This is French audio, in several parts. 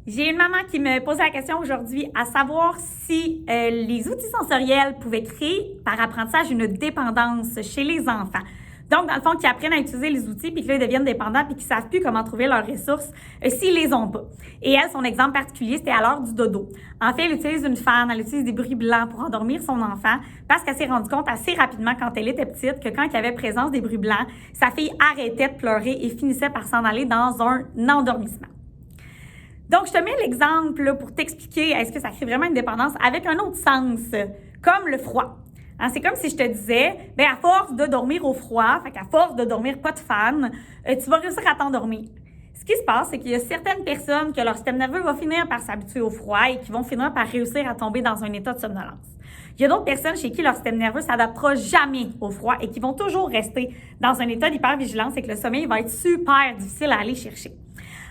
J'ai une maman qui me posait la question aujourd'hui à savoir si les outils sensoriels pouvaient créer par apprentissage une dépendance chez les enfants. Donc, dans le fond, qui apprennent à utiliser les outils puis que là, ils deviennent dépendants puis qu'ils ne savent plus comment trouver leurs ressources s'ils les ont pas. Et elle, son exemple particulier, c'était à l'heure du dodo. En fait, elle utilise une fan, elle utilise des bruits blancs pour endormir son enfant parce qu'elle s'est rendue compte assez rapidement quand elle était petite que quand il y avait présence des bruits blancs, sa fille arrêtait de pleurer et finissait par s'en aller dans un endormissement. Donc, je te mets l'exemple là, pour t'expliquer est-ce que ça crée vraiment une dépendance avec un autre sens, comme le froid. Hein, c'est comme si je te disais, bien, à force de dormir au froid, fait qu'à force de dormir pas de fan, tu vas réussir à t'endormir. Ce qui se passe, c'est qu'il y a certaines personnes que leur système nerveux va finir par s'habituer au froid et qui vont finir par réussir à tomber dans un état de somnolence. Il y a d'autres personnes chez qui leur système nerveux s'adaptera jamais au froid et qui vont toujours rester dans un état d'hypervigilance et que le sommeil va être super difficile à aller chercher.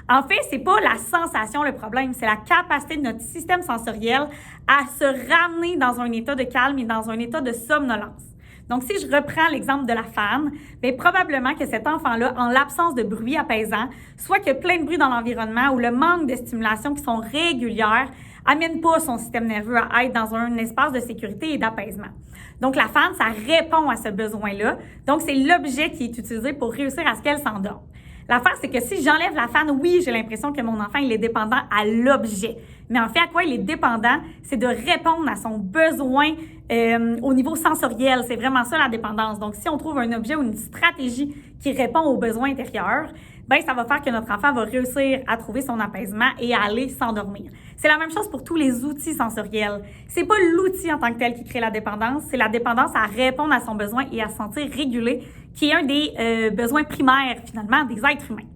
En fait, c'est pas la sensation le problème, c'est la capacité de notre système sensoriel à se ramener dans un état de calme et dans un état de somnolence. Donc, si je reprends l'exemple de la fan, bien, probablement que cet enfant-là, en l'absence de bruit apaisant, soit qu'il y a plein de bruit dans l'environnement ou le manque de stimulations qui sont régulières, amène pas son système nerveux à être dans un espace de sécurité et d'apaisement. Donc, la fan, ça répond à ce besoin-là. Donc, c'est l'objet qui est utilisé pour réussir à ce qu'elle s'endorme. L'affaire, c'est que si j'enlève la fan, oui, j'ai l'impression que mon enfant, il est dépendant à l'objet. Mais en fait, à quoi il est dépendant? C'est de répondre à son besoin au niveau sensoriel. C'est vraiment ça, la dépendance. Donc, si on trouve un objet ou une stratégie qui répond aux besoins intérieurs, bien, ça va faire que notre enfant va réussir à trouver son apaisement et à aller s'endormir. C'est la même chose pour tous les outils sensoriels. C'est pas l'outil en tant que tel qui crée la dépendance, c'est la dépendance à répondre à son besoin et à se sentir régulé, qui est un des besoins primaires, finalement, des êtres humains.